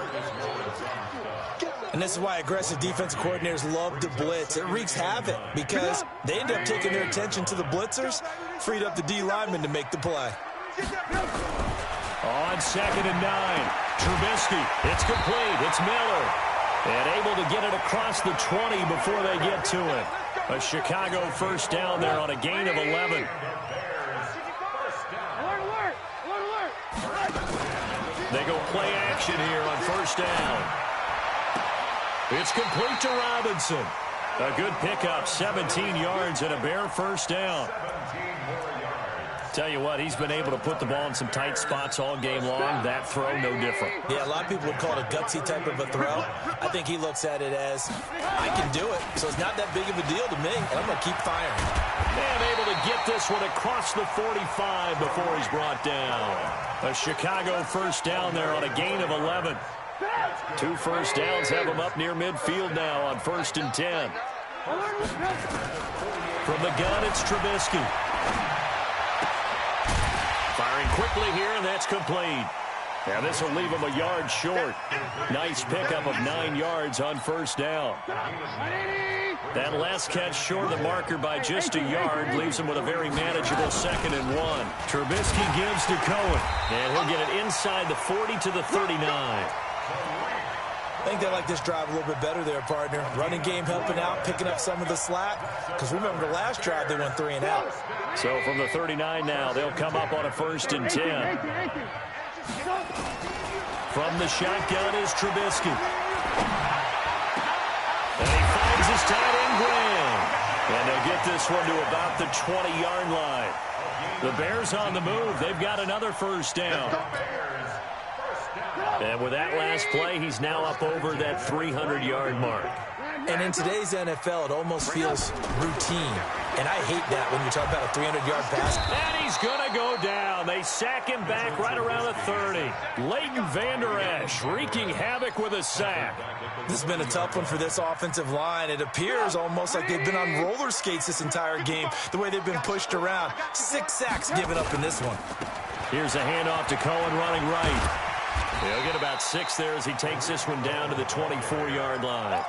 S4: And this is why aggressive defensive coordinators love to blitz. It wreaks havoc because they end up taking their attention to the blitzers, freed up the D lineman to make the play.
S3: On 2nd and 9, Trubisky. It's complete. It's Miller. And able to get it across the 20 before they get to it. A Chicago first down there on a gain of 11. They go play action here on first down. It's complete to Robinson. A good pickup, 17 yards and a Bear first down. Tell you what, he's been able to put the ball in some tight spots all game long. That throw, no different.
S4: Yeah, a lot of people would call it a gutsy type of a throw. I think he looks at it as, I can do it, so it's not that big of a deal to me, and I'm going to keep firing.
S3: And able to get this one across the 45 before he's brought down. A Chicago first down there on a gain of 11. 2 first downs have him up near midfield now on 1st and 10. From the gun, it's Trubisky. Firing quickly here, and that's complete. Now this will leave him a yard short. Nice pickup of 9 yards on first down. That last catch short of the marker by just a yard leaves him with a very manageable 2nd and 1. Trubisky gives to Cohen, and he'll get it inside the 40 to the 39.
S4: I think they like this drive a little bit better there, partner. Running game helping out, picking up some of the slack. Because remember, the last drive they went 3 and out.
S3: So from the 39 now, they'll come up on a 1st and 10. From the shotgun is Trubisky. And he finds his tight end, Graham. And they'll get this one to about the 20-yard line. The Bears on the move. They've got another first down. And with that last play, he's now up over that 300-yard mark.
S4: And in today's NFL, it almost feels routine. And I hate that when you talk about a 300-yard pass.
S3: And he's going to go down. They sack him back right around the 30. Leighton Vander Esch wreaking havoc with a sack.
S4: This has been a tough one for this offensive line. It appears almost like they've been on roller skates this entire game, the way they've been pushed around. 6 sacks given up in this one.
S3: Here's a handoff to Cohen running right. He'll get about 6 there as he takes this one down to the 24-yard line.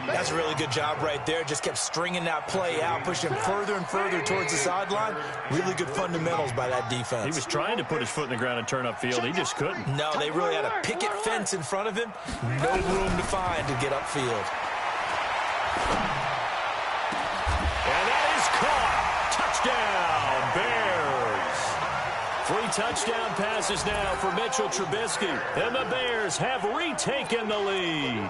S4: That's a really good job right there. Just kept stringing that play out, pushing further and further towards the sideline. Really good fundamentals by that defense.
S3: He was trying to put his foot in the ground and turn upfield. He just couldn't.
S4: No, they really had a picket fence in front of him. No room to find to get upfield.
S3: And that is caught. Touchdown, Bears. 3 touchdown passes now for Mitchell Trubisky. And the Bears have retaken the lead.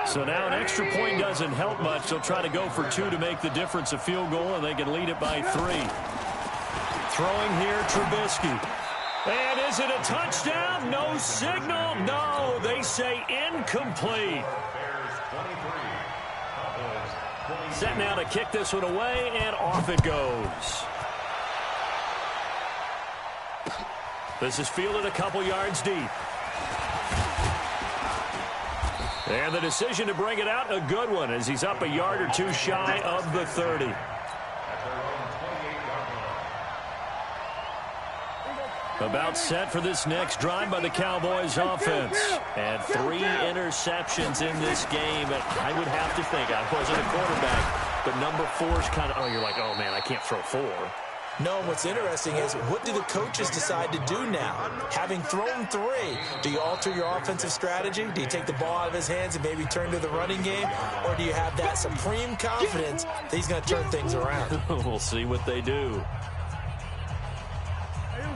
S3: So now an extra point doesn't help much. They'll try to go for 2 to make the difference a field goal, and they can lead it by 3. Throwing here, Trubisky. And is it a touchdown? No signal. No, they say incomplete. Set now to kick this one away, and off it goes. This is fielded a couple yards deep. And the decision to bring it out, a good one, as he's up a yard or 2 shy of the 30. About set for this next drive by the Cowboys offense. And 3 interceptions in this game. And I would have to think, I wasn't a quarterback, but number 4's kind of, you're like, oh, man, I can't throw 4.
S4: No, what's interesting is, what do the coaches decide to do now? Having thrown 3, do you alter your offensive strategy? Do you take the ball out of his hands and maybe turn to the running game? Or do you have that supreme confidence that he's going to turn things around?
S3: We'll see what they do.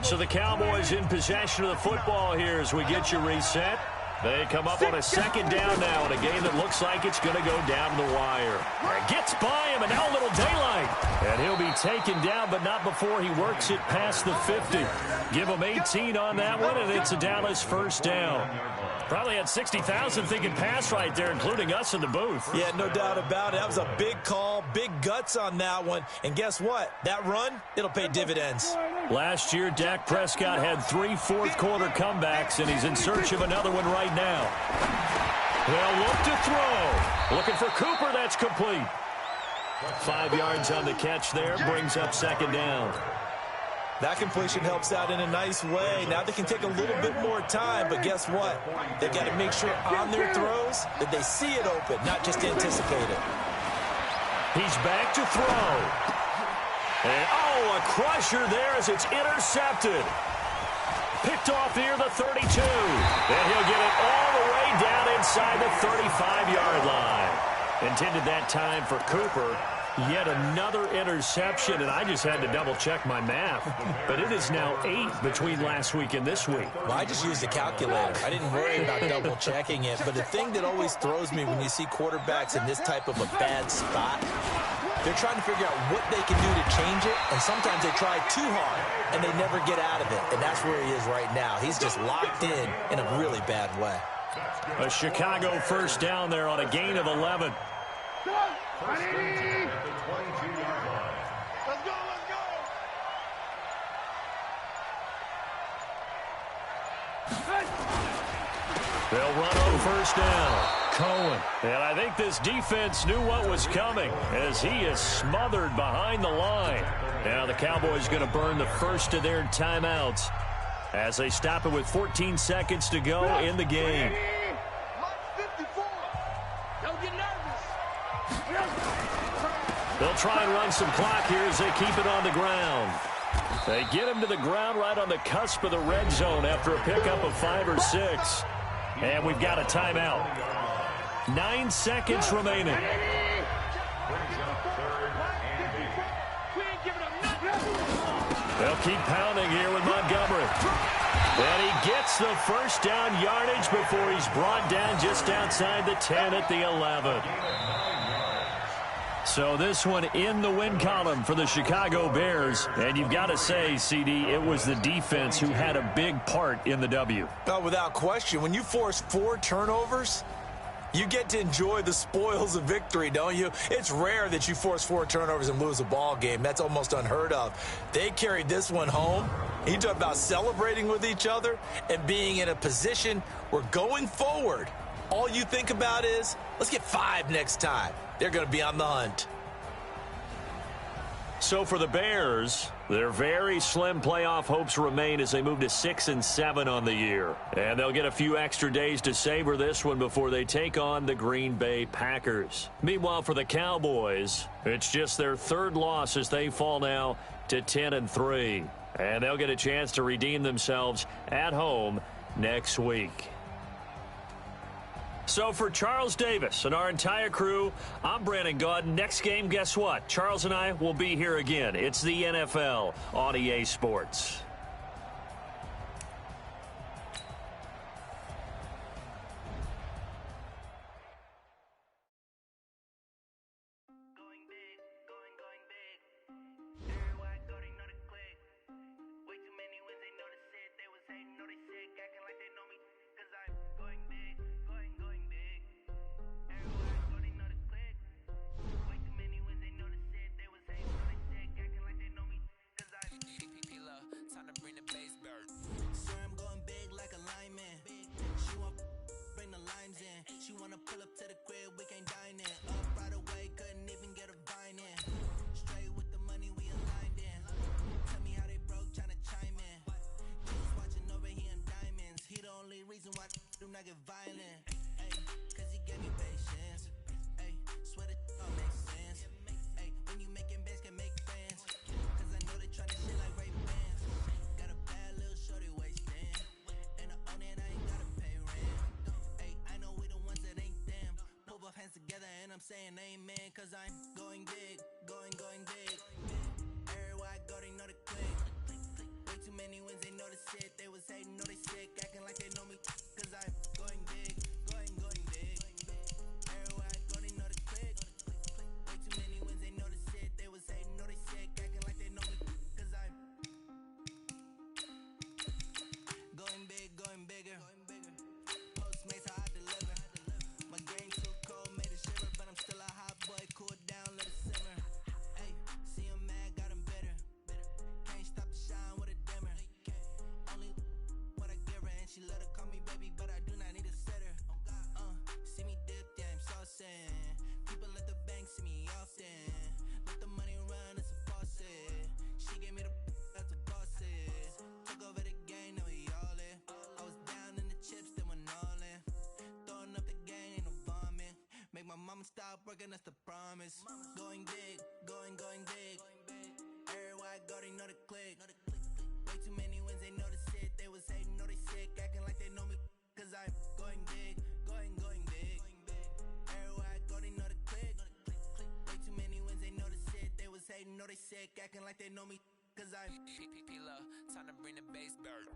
S3: So the Cowboys in possession of the football here as we get you reset. They come up on a 2nd down now in a game that looks like it's going to go down the wire. And gets by him, and now a little daylight. And he'll be taken down, but not before he works it past the 50. Give him 18 on that one, and it's a Dallas first down. Probably had 60,000 thinking pass right there, including us in the booth.
S4: Yeah, no doubt about it. That was a big call, big guts on that one. And guess what? That run, it'll pay dividends.
S3: Last year, Dak Prescott had 3 fourth-quarter comebacks, and he's in search of another one right now. They'll look to throw. Looking for Cooper. That's complete. 5 yards on the catch there. Brings up 2nd down.
S4: That completion helps out in a nice way. Now they can take a little bit more time, but guess what? They've got to make sure on their throws that they see it open, not just anticipate it.
S3: He's back to throw. And, oh, a crusher there as it's intercepted. Picked off near the 32. And he'll get it all the way down inside the 35-yard line. Intended that time for Cooper. Yet another interception, and I just had to double-check my math. But it is now 8 between last week and this week.
S4: Well, I just used a calculator. I didn't worry about double-checking it. But the thing that always throws me when you see quarterbacks in this type of a bad spot, they're trying to figure out what they can do to change it, and sometimes they try too hard, and they never get out of it. And that's where he is right now. He's just locked in a really bad way.
S3: A Chicago first down there on a gain of 11.
S6: Let's go, let's go.
S3: They'll run on first down. Cohen. And I think this defense knew what was coming as he is smothered behind the line. Now the Cowboys going to burn the first of their timeouts as they stop it with 14 seconds to go in the game. They'll try and run some clock here as they keep it on the ground. They get him to the ground right on the cusp of the red zone after a pickup of 5 or 6. And we've got a timeout. 9 seconds remaining. They'll keep pounding here with Montgomery. And he gets the first down yardage before he's brought down just outside the 10 at the 11. So this one in the win column for the Chicago Bears. And you've got to say, CD, it was the defense who had a big part in the W.
S4: Oh, without question. When you force 4 turnovers, you get to enjoy the spoils of victory, don't you? It's rare that you force 4 turnovers and lose a ball game. That's almost unheard of. They carried this one home. You talk about celebrating with each other and being in a position where going forward, all you think about is, let's get 5 next time. They're going to be on the hunt.
S3: So for the Bears, their very slim playoff hopes remain as they move to 6-7 on the year. And they'll get a few extra days to savor this one before they take on the Green Bay Packers. Meanwhile, for the Cowboys, it's just their 3rd loss as they fall now to 10-3. And they'll get a chance to redeem themselves at home next week. So for Charles Davis and our entire crew, I'm Brandon Gaudin. Next game, guess what? Charles and I will be here again. It's the NFL on EA Sports.
S2: Saying amen, cause I'm going big, going big. Everywhere I go, they know the click. Way too many wins, they know the shit. They was hating, know they sick, acting like they know me. Cause I'm going big, going big. Everywhere I go, they know the click. Way too many wins, they know the shit. They was hating, know they sick, acting like they know me. Cause I'm going bigger. Postmates, how I deliver. My game too cold, made it shiver, but I'm still a hot boy. Cool down, let it simmer. Hey, see him mad, got him bitter. Can't stop the shine with a dimmer. Only what I give her, and she let her call me baby, but I do not need a sitter. See me dip, yeah, I'm saucing. People at the bank see me often. Let the money run, it's a faucet. She gave me the that's a boss. heartbroken, that's the promise. Going big, going big. Everywhere I go, they know the click. Way too many wins, they know the shit. They was hating, know they sick, acting like they know me. Cause I'm going big, going big. Everywhere I go, they know the click. Way too many wins, they know the shit. They was hating, know they sick, acting like they know me. Cause I'm
S7: P-P-P-Love, time to bring the bass back.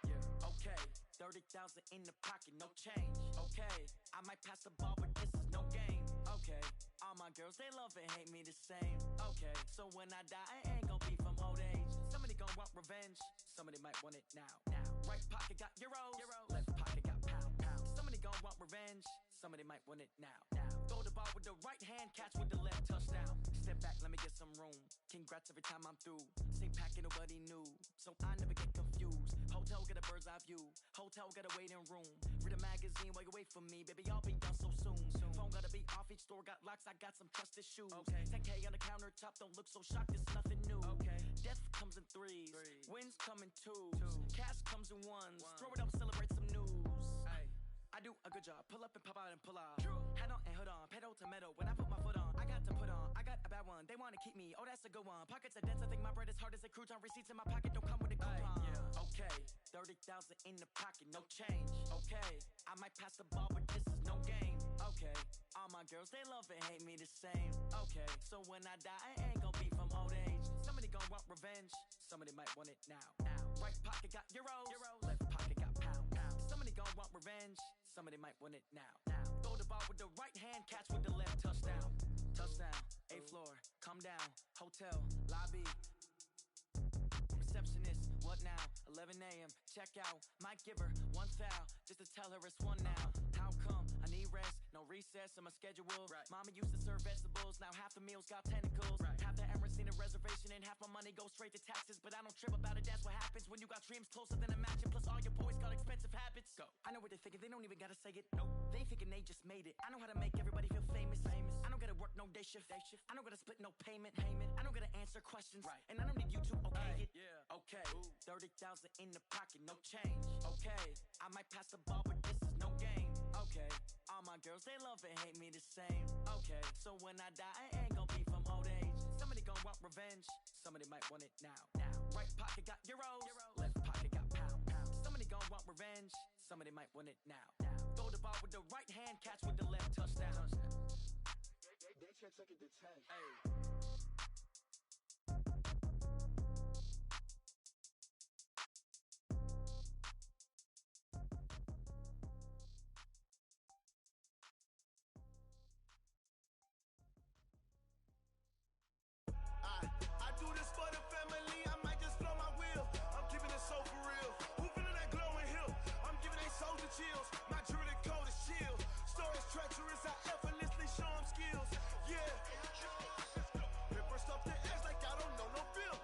S8: Yeah. Okay. 30,000 in the pocket, no change. Okay. I might pass the ball, but this is no game. Okay. All my girls, they love and hate me the same. Okay. So when I die, I ain't gon' be from old age. Somebody gon' want revenge. Somebody might want it now. Right pocket got euros. Left pocket got pound. Somebody gon' want revenge. Somebody might want it now. Throw the ball with the right hand, catch with the left, touchdown. Step back, let me get some room. Congrats every time I'm through. Same packet, nobody knew. So I never get confused. Hotel get a bird's eye view. Hotel get a waiting room. Read a magazine while you wait for me. Baby, I'll be done so soon. Phone gotta be off, each store got locks. I got some trusted shoes. 10K on the countertop, don't look so shocked, it's nothing new. Death comes in threes. Wins come in twos. Cash comes in ones. Throw it up, celebrate some news. I do a good job. Pull up and pop out and pull out. Head on and hood on. Pedal to metal. When I put my foot on, I got to put on. I got a bad one. They want to keep me. Oh, that's a good one. Pockets are dense. I think my bread is hard as a crouton. Receipts in my pocket don't come with a coupon. Okay. 30,000 in the pocket. No change. Okay. I might pass the ball, but this is no game. Okay. All my girls, they love and hate me the same. Okay. So when I die, I ain't gon' be from old age. Somebody gon' want revenge. Somebody might want it now. Right pocket got euros. Left pocket got pound. Somebody gon' want revenge. Somebody might want it now. Throw the ball with the right hand, catch with the left, touchdown. Touchdown, 8th floor, come down. Hotel, lobby. Receptionist, what now? 11 a.m., check out. Might give her one foul, just to tell her it's one now. How come? I need rest, no recess in my schedule. Mama used to serve vegetables, now half the meals got tentacles. Half the Emirates need a reservation and half my money goes straight to taxes. But I don't trip about it, that's what happens when you got dreams closer than a matching. Plus all your boys got expensive habits. Go. I know what they're thinking, they don't even gotta say it. Nope. They thinking they just made it. I know how to make everybody feel famous. I don't gotta work no day shift. I don't gotta split no payment. I don't gotta answer questions. And I don't need you to okay it. Okay, 30,000 in the pocket, no change. Okay, I might pass the ball, but this is no game. Okay, all my girls, they love and hate me the same. Okay, so when I die, I ain't gon' be from old age. Somebody gon' want revenge. Somebody might want it now. Right pocket got euros. Left pocket got pound. Somebody gon' want revenge. Somebody might want it now. Throw the ball with the right hand, catch with the left, touchdown.
S6: They check it to 10.
S1: I do this for the family, I might just blow my wheel. I'm keeping it so for real. Who feeling that glowing hill? I'm giving they soldier chills. My jewelry code is chill. Stories treacherous, I effortlessly show them skills. Yeah. Paper stuff the edge like I don't know no feel.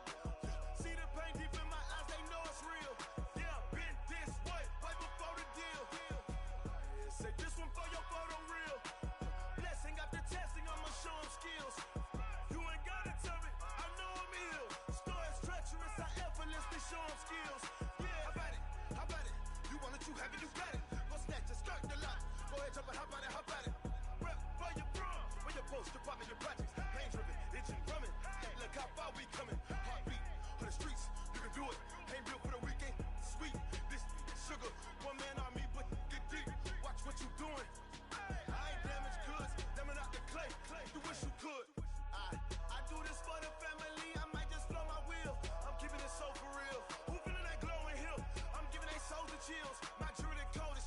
S1: See the pain deep in my eyes, they know it's real. Yeah, been this way, right before the deal. Say this one for your photo real. Blessing after testing, I'ma show them skills. Show them skills. Yeah, how about it? You want it, you have it, you got it. Go snatch a skirt the lot. Go ahead, jump and hop on it. Rep where you from? Where you post, department, your projects. Pain driven, itching, drumming. Hey, look how far we coming. Heartbeat on the streets, you can do it. Ain't built for the weekend. Sweet, this sugar. One man army, but get deep. Watch what you doing. I ain't damaged goods, damn out the clay. You wish you could. I do this for the family. I might just blow my wheel. I'm keeping it so for real. Who feeling that glowing hill? I'm giving they soldier chills. My jewelry code is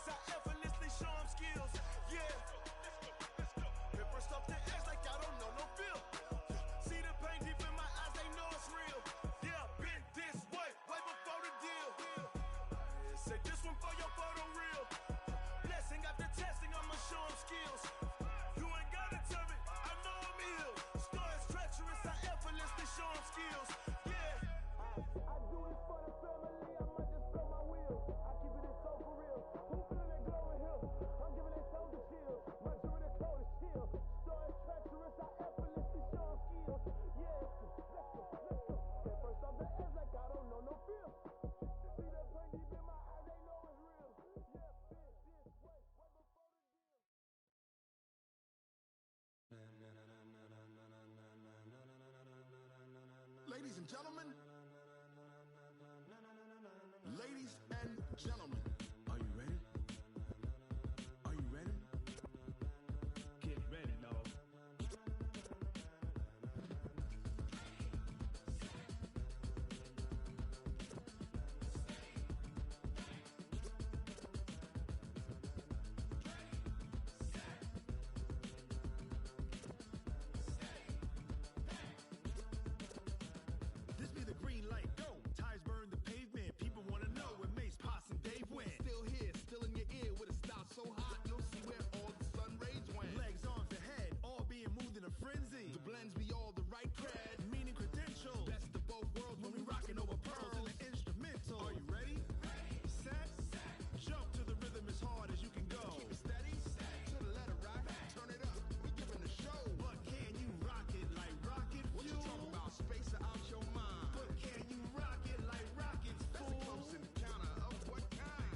S1: treacherous, I effortlessly show them skills. Yeah. Hit first off the edge like I don't know no feel. See the pain deep in my eyes, they know it's real. Yeah, been this way before the deal. Say this one for your photo reel. Blessing after testing, I'ma show them skills. You ain't gotta tell me, I know I'm ill. Stories treacherous, I effortlessly show them skills. Yeah. I do it for the family, I might just blow my wheel. I keep it so for real. Who feeling that glowing hill? I'm giving that soldier chill. My jewelry the cold is chill. Stories treacherous, I effortlessly show them skills. Yeah, let's go. At first off the edge like I don't know no feel. See that pain deep in my eyes, they know it's real. Yeah, been this way before the deal.
S9: Ladies and gentlemen, ladies and gentlemen, are you ready? Are you ready?
S6: Get ready, dog. This be the green light, go. Tires burn the pavement. People wanna know where Mace, Potts, and Dave went.
S9: Still here, still in your ear with a style so hot, you'll see where all the sun rays went.
S6: Legs on the head, all being moved in a frenzy.
S9: The blends be all the right cred,
S6: Meaning credentials.
S9: best of both worlds when we rockin' over pearls.
S6: in the instrumental.
S9: Are you ready?
S6: Set, jump to the rhythm as hard as you can go.
S9: Keep it steady, to the letter right, turn it up, we giving the show.
S6: But can you rock it like rocket
S9: What you
S6: fuel?
S9: talking about, space out your mind?
S6: But can you rock it like rockets,
S9: That's a
S6: fool?
S9: close encounter of what kind?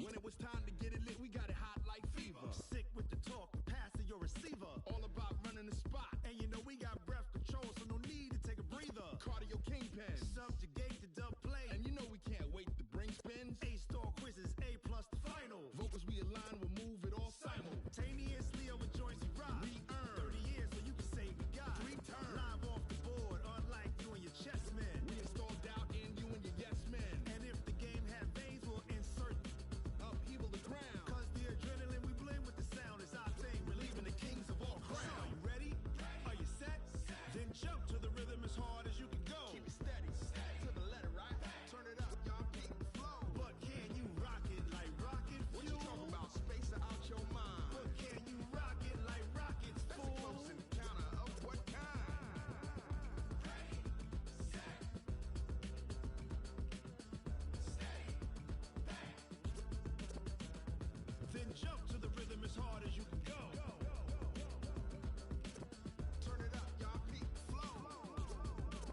S6: When it was time to get it lit, we got it hot like fever. I'm sick with the talk, pass to your receiver.
S9: All about running the spot,
S6: And you know we got breath control, so no need to take a breather.
S9: cardio kingpin.
S6: Subjugate the dub play.
S9: And you know we can't wait to bring spins.
S6: A-star quizzes, A plus the final.
S9: Vocals we align, we'll move it all
S6: Simultaneously over joints we rock.
S9: We earn
S6: 30 years so you can say we got
S9: 3 turns.
S6: live off the board, unlike you and your chess men.
S9: We install doubt in you and your yes men.
S6: And if the game had veins, we'll insert.
S9: Upheaval the ground.
S6: Cause the adrenaline we blend with the sound is our thing, relieving the kings of all crowns. So are you ready? Are you set? Then jump to the rhythm as hard as you can go.
S9: Keep it steady, to the letter right. Turn it up, y'all beat the flow.
S6: But can you rock it like rocket
S9: What you
S6: fuel?
S9: talking about, space out your mind?
S6: But can you rock it like rockets,
S9: That's a
S6: fool?
S9: close encounter of what kind?
S6: Then jump to the rhythm as hard as you can go.
S9: Turn it up, y'all beat the flow.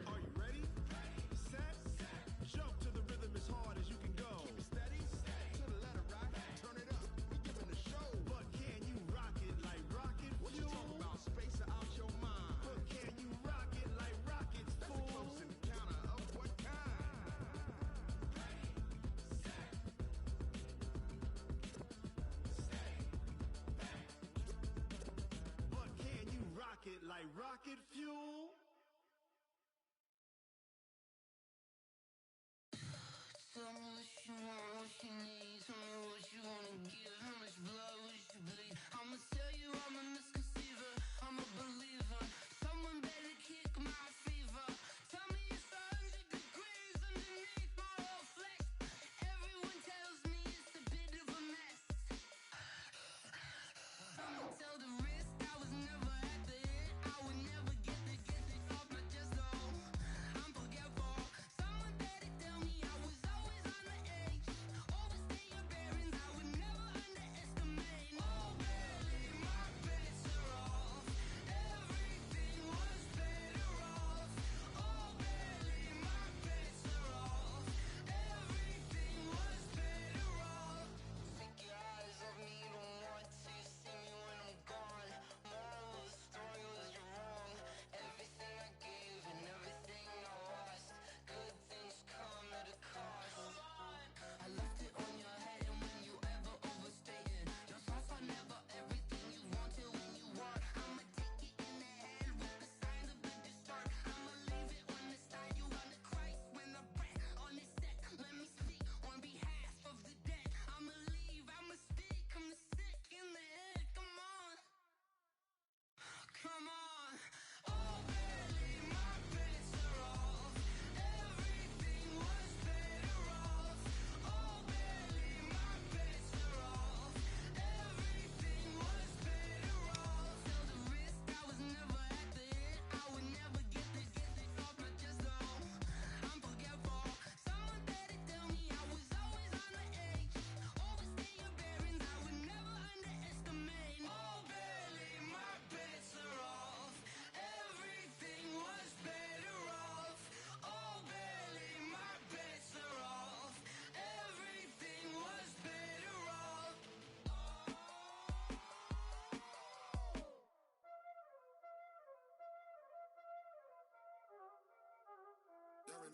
S6: Are you ready? Set, jump to the rhythm as hard as you can go.
S9: Keep it steady, to the letter right. Turn it up, we giving the show.
S6: But can you rock it like rocket
S9: What you
S6: fuel?
S9: talking about, space out your mind?
S6: But can you rock it like rockets,
S9: That's a
S6: fool?
S9: close encounter of what kind?
S6: But can you rock it like rocket fuel?
S2: Tell me what you want, what you need. Tell me what you wanna give. How much blood would you bleed? I'ma tell you I'm a misconceiver. I'm a believer. Someone better kick my fever. Tell me it's 100 degrees underneath my whole flesh. Everyone tells me it's a bit of a mess. I'ma tell the risk I was never at the end. I would never get it off my chest though. I'm forgetful. Someone better tell me I was always on the edge. Overstay your bearings, I would never underestimate. Oh, barely my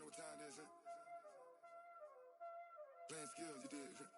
S9: what time it is, huh? Playing skills, you did.